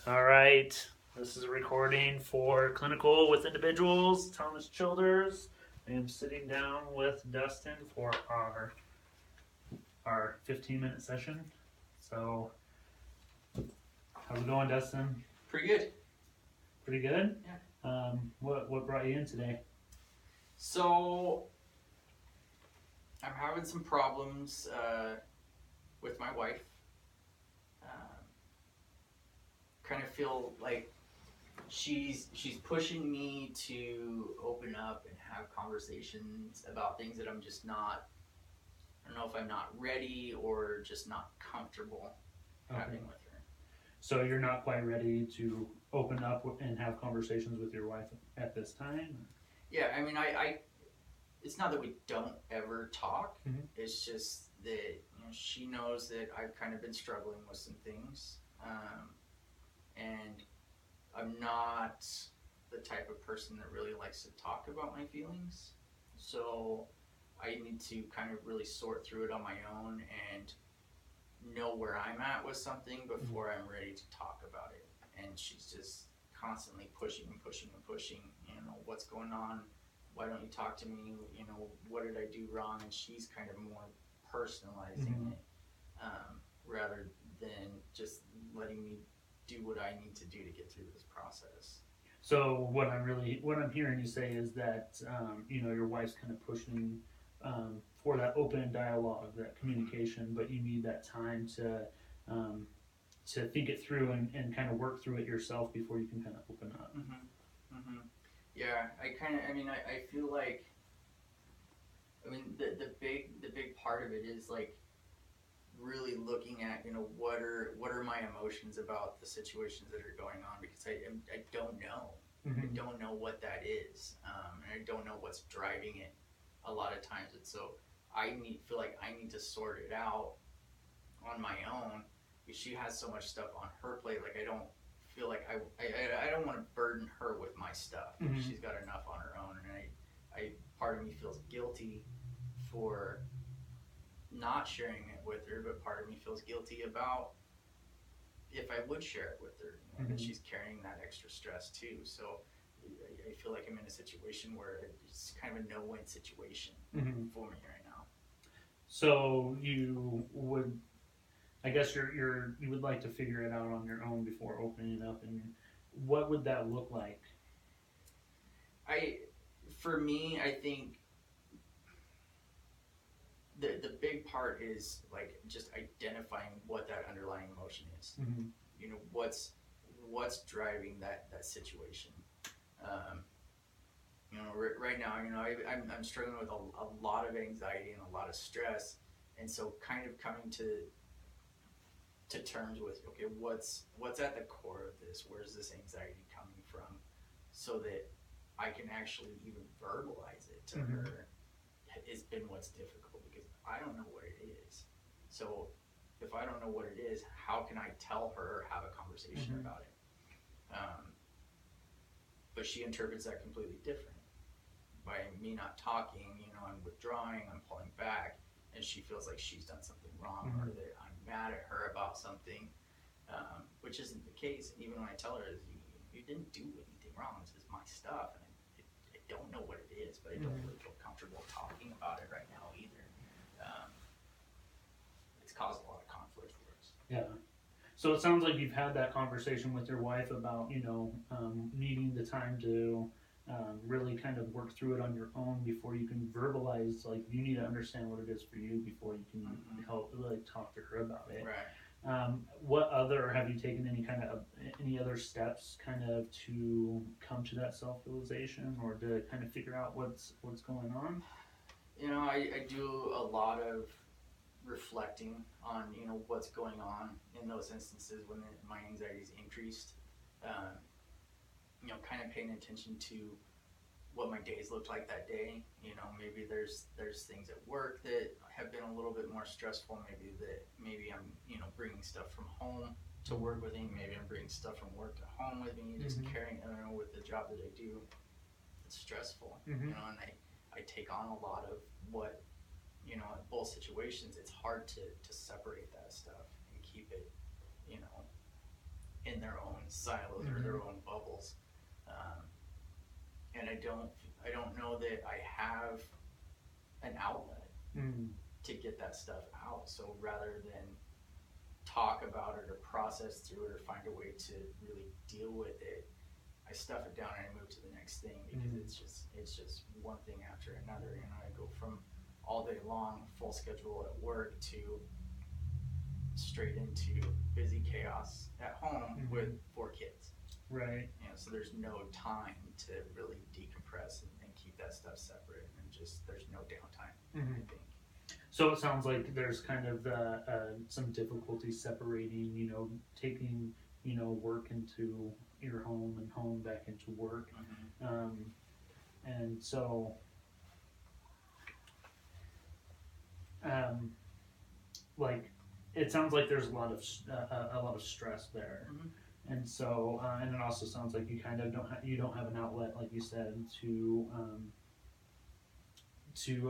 All right. This is a recording for Clinical with Individuals, Thomas Childers. I am sitting down with Dustin for our 15-minute session. So, how's it going, Dustin? Pretty good. Pretty good? Yeah. What brought you in today? So, I'm having some problems with my wife. Kind of feel like she's pushing me to open up and have conversations about things that I'm just not. I don't know if I'm not ready or just not comfortable having with her. So you're not quite ready to open up and have conversations with your wife at this time? Yeah, I mean, I it's not that we don't ever talk. Mhm. It's just that she knows that I've kind of been struggling with some things, and I'm not the type of person that really likes to talk about my feelings. So I need to kind of really sort through it on my own and know where I'm at with something before I'm ready to talk about it. And she's just constantly pushing and pushing and pushing. What's going on? Why don't you talk to me? What did I do wrong? And she's kind of more personalizing it, rather than just letting me do what I need to do to get through this process. So what I'm hearing you say is that your wife's kind of pushing for that open dialogue, that communication, but you need that time to think it through and kind of work through it yourself before you can kind of open up. Yeah, I feel like, the big part of it is like really looking at what are my emotions about the situations that are going on, because I don't know. I don't know what that is, and I don't know what's driving it a lot of times, and so feel like I need to sort it out on my own, because she has so much stuff on her plate. Like, I don't feel like I don't want to burden her with my stuff. She's got enough on her own, and I part of me feels guilty for not sharing it with her, but part of me feels guilty about if I would share it with her, that she's carrying that extra stress too. So I feel like I'm in a situation where it's kind of a no-win situation for me right now. So you would, I guess you would like to figure it out on your own before opening it up, and what would that look like? For me, I think the big part is like just identifying what that underlying emotion is. What's driving that situation. Um, right now, I'm struggling with a lot of anxiety and a lot of stress, and so kind of coming to terms with, okay, what's at the core of this? Where's this anxiety coming from? So that I can actually even verbalize it to her. It's been what's difficult, because I don't know what it is. So if I don't know what it is, how can I tell her or have a conversation about it? But she interprets that completely different. By me not talking, I'm withdrawing, I'm pulling back, and she feels like she's done something wrong, or that I'm mad at her about something, which isn't the case. And even when I tell her, you didn't do anything wrong, this is my stuff, and I don't know what it is, but I don't really feel comfortable talking about it right now either. It's caused a lot of conflict for us. Yeah. So it sounds like you've had that conversation with your wife about needing the time to really kind of work through it on your own before you can verbalize. Like, you need to understand what it is for you before you can help really talk to her about it. Right. What other have you taken any other steps kind of to come to that self realization, or to kind of figure out what's going on? I do a lot of reflecting on what's going on in those instances when my anxiety's increased. Um, kind of paying attention to what my days looked like that day. Maybe there's things at work that have been a little bit more stressful. Maybe I'm bringing stuff from home to work with me. Maybe I'm bringing stuff from work to home with me. Just carrying, with the job that I do, it's stressful. And I take on a lot of what in both situations. It's hard to separate that stuff and keep it in their own silos or their own bubbles. Um, and I don't know that I have an outlet to get that stuff out. So rather than talk about it or process through it or find a way to really deal with it, I stuff it down and I move to the next thing because it's just one thing after another. You know, I go from all day long full schedule at work to straight into busy chaos at home with 4 kids. Right. You know, so there's no time to really decompress and keep that stuff separate, and just there's no downtime. I think. So it sounds like there's kind of some difficulty separating, you know, taking, you know, work into your home and home back into work. And so, like, it sounds like there's a lot of stress there. And so, and it also sounds like you kind of don't have an outlet, like you said, to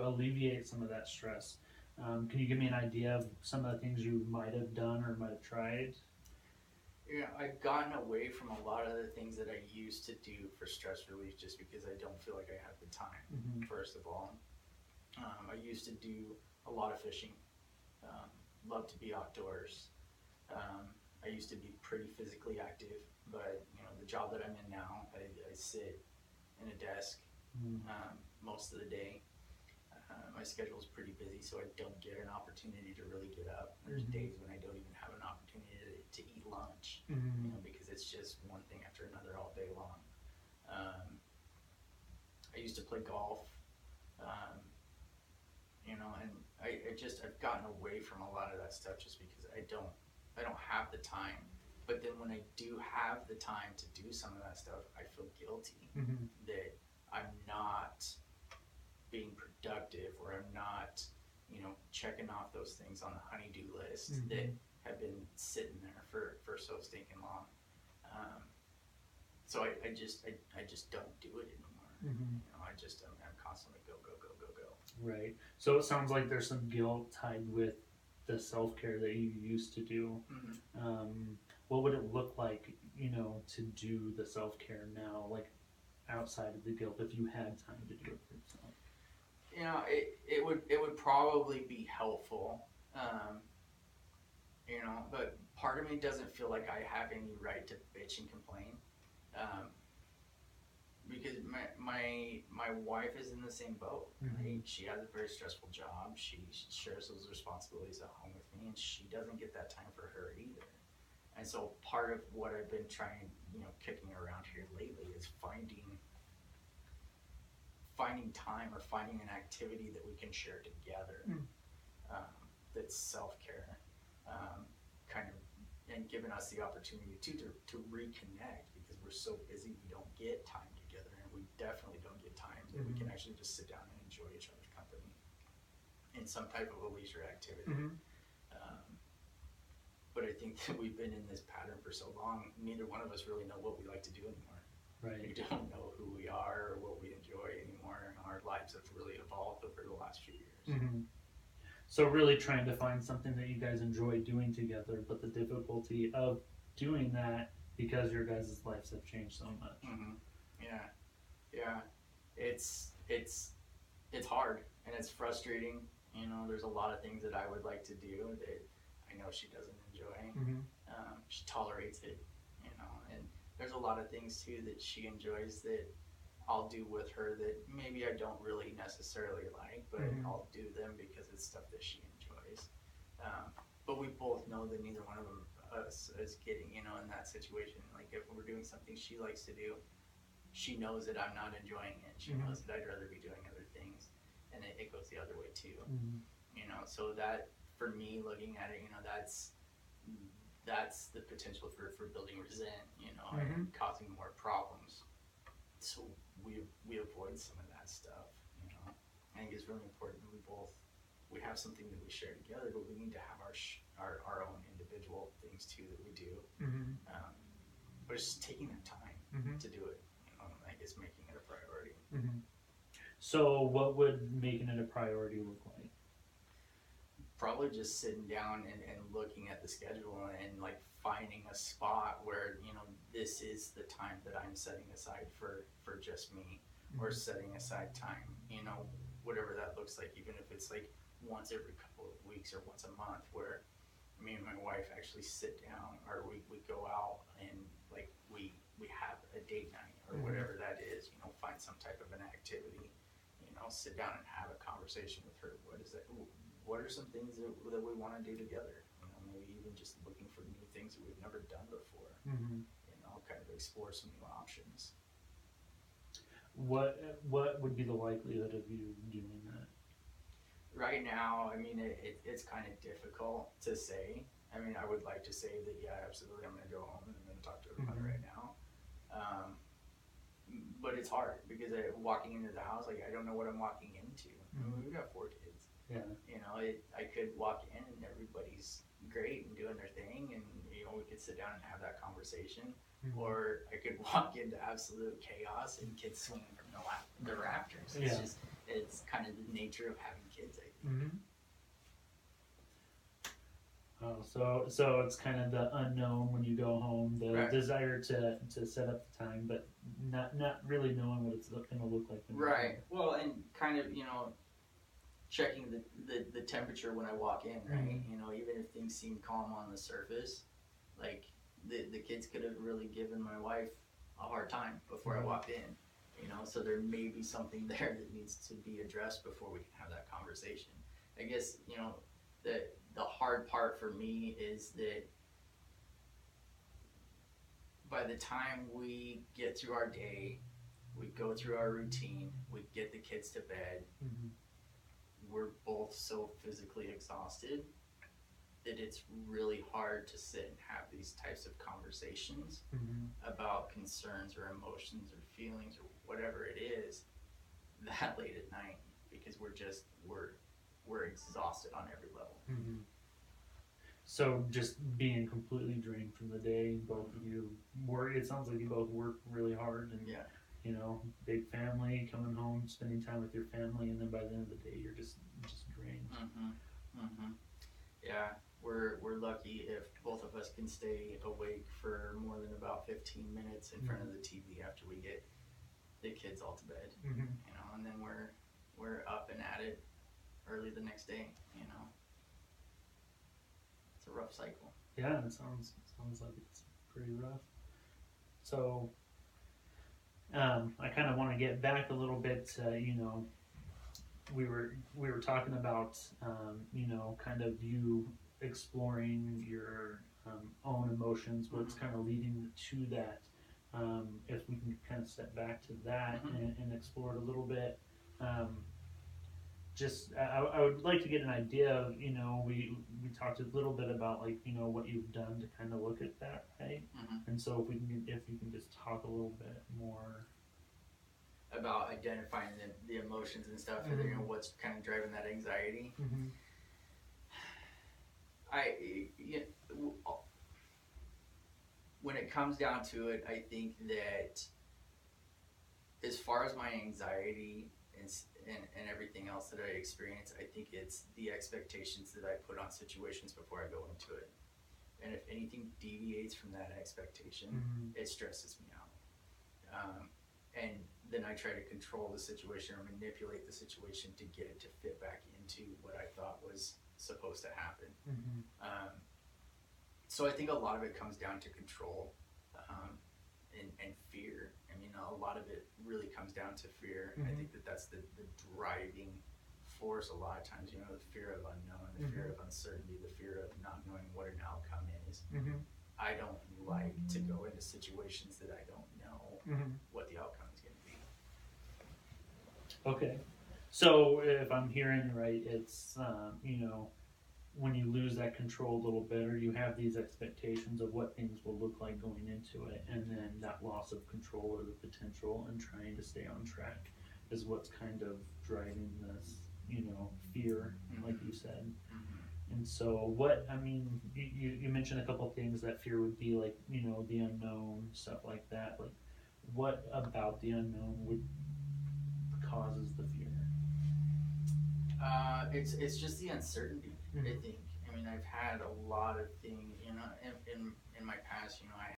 alleviate some of that stress. Can you give me an idea of some of the things you might have done or might have tried? Yeah, I've gotten away from a lot of the things that I used to do for stress relief just because I don't feel like I have the time, first of all. I used to do a lot of fishing, love to be outdoors. I used to be pretty physically active, but you know, the job that I'm in now, I sit in a desk most of the day. My schedule is pretty busy, so I don't get an opportunity to really get up. There's days when I don't even have an opportunity to eat lunch, you know, because it's just one thing after another all day long. I used to play golf, you know, and I've gotten away from a lot of that stuff just because I don't have the time. But then when I do have the time to do some of that stuff, I feel guilty that I'm not being productive, or I'm not, you know, checking off those things on the honey-do list that have been sitting there for so stinking long. So I just don't do it anymore. You know, I'm constantly go. Right. So it sounds like there's some guilt tied with the self-care that you used to do. What would it look like, you know, to do the self-care now, like outside of the guilt, if you had time to do it for yourself? You know, it would probably be helpful, you know, but part of me doesn't feel like I have any right to bitch and complain, because my wife is in the same boat. Right? She has a very stressful job. She shares those responsibilities at home with me, and she doesn't get that time for her either. And so part of what I've been trying, you know, kicking around here lately is finding time or finding an activity that we can share together, that's self-care, kind of, and giving us the opportunity to reconnect, because we're so busy we don't get time together, and we definitely don't get time that we can actually just sit down and enjoy each other's company in some type of a leisure activity. But I think that we've been in this pattern for so long, neither one of us really know what we like to do anymore. Right. We don't know who we are or what we enjoy anymore, and our lives have really evolved over the last few years. So really trying to find something that you guys enjoy doing together, but the difficulty of doing that because your guys' lives have changed so much. Yeah. It's hard and it's frustrating. You know, there's a lot of things that I would like to do that I know she doesn't enjoy. She tolerates it, you know, and there's a lot of things too that she enjoys that I'll do with her that maybe I don't really necessarily like, but I'll do them because it's stuff that she enjoys. But we both know that neither one of us is getting, you know, in that situation. Like if we're doing something she likes to do, she knows that I'm not enjoying it. She knows that I'd rather be doing other things, and it goes the other way too. You know, so that for me, looking at it, you know, that's the potential for building resent, you know, and causing more problems. So we avoid some of that stuff, you know. I think it's really important that we have something that we share together, but we need to have our own individual things too that we do. But it's just taking that time to do it, you know, I guess making it a priority. So what would making it a priority look like? probably just sitting down and looking at the schedule and like finding a spot where, you know, this is the time that I'm setting aside for just me, or Mhm. setting aside time, you know, whatever that looks like, even if it's like once every couple of weeks or once a month, where me and my wife actually sit down, or we go out and like we have a date night or Mhm. whatever that is, you know, find some type of an activity, you know, sit down and have a conversation with her. What is it? What are some things that we want to do together? You know, maybe even just looking for new things that we've never done before. Mhm. You know, kind of explore some new options. What would be the likelihood of you doing that? Right now, I mean, it's kind of difficult to say. I mean, I would like to say that, yeah, absolutely, I'm going to go home and I'm going to talk to her about it Mhm. right now. Um, but it's hard because walking into the house, like, I don't know what I'm walking into. I mean, Mhm. we've got 4 kids. Yeah. You know, I could walk in and everybody's great and doing their thing, and you know, we could sit down and have that conversation. Mhm. Or I could walk into absolute chaos and kids swinging from the rafters. It's Yeah. just, it's kind of the nature of having kids, I think. Mhm. Oh, so it's kind of the unknown when you go home, the Right. desire to set up the time, but not really knowing what it's going to look like when you're Right. home. Well, and kind of, you know, checking the temperature when I walk in, right? Mhm. You know, even if things seem calm on the surface, like the kids could have really given my wife a hard time before I Mhm. walked in. You know, so there may be something there that needs to be addressed before we can have that conversation. I guess, you know, the hard part for me is that by the time we get through our day, we go through our routine, we get the kids to bed, Mhm. we're both so physically exhausted that it's really hard to sit and have these types of conversations Mhm. about concerns or emotions or feelings or whatever it is that late at night, because we're exhausted on every level. Mhm. So just being completely drained from the day, both of Mm-hmm. you work. It sounds like you both work really hard, and Yeah. big family, coming home, spending time with your family, and then by the end of the day, you're just drained. Mm-hmm. Mm-hmm. Yeah, we're lucky if both of us can stay awake for more than about 15 minutes in front of Mhm. the TV after we get the kids all to bed, Mhm. you know, and then we're up and at it early the next day, you know. It's a rough cycle. Yeah, it sounds like it's pretty rough. So I kind of want to get back a little bit. We were talking about kind of you exploring your own emotions, what's Mm-hmm. kind of leading to that. If we can kind of step back to that Mm-hmm. and explore it a little bit. Um, just I would like to get an idea of we talked a little bit about like what you've done to kind of look at that, right? Mm-hmm. And so if you can just talk a little bit more. About identifying the emotions and stuff, and you know Mm-hmm. what's kind of driving that anxiety. Mm-hmm. I you When it comes down to it, I think that as far as my anxiety and everything else that I experience, I think it's the expectations that I put on situations before I go into it. And if anything deviates from that expectation, Mm-hmm. it stresses me out. And then I try to control the situation or manipulate the situation to get it to fit back into what I thought was supposed to happen. Mm-hmm. Um, so I think a lot of it comes down to control, and fear. I mean, a lot of it really comes down to fear. I Mm-hmm. think that that's the driving force a lot of times. You know, the fear of unknown, the Mm-hmm. fear of uncertainty, the fear of not knowing what an outcome is. Mm-hmm. I don't like to go into situations that I don't know Mm-hmm. what the outcome is going to be. Okay. So if I'm hearing you right, it's when you lose that control a little bit, or you have these expectations of what things will look like going into it, and then that loss of control or the potential and trying to stay on track is what's kind of driving this, fear, like Mm-hmm. you said. Mm-hmm. And so, what I mean, you mentioned a couple of things that fear would be like, the unknown, stuff like that. Like, what about the unknown would causes the fear? It's just the uncertainty. I Mm-hmm. think. I mean, I've had a lot of things, you know, in my past, you know, I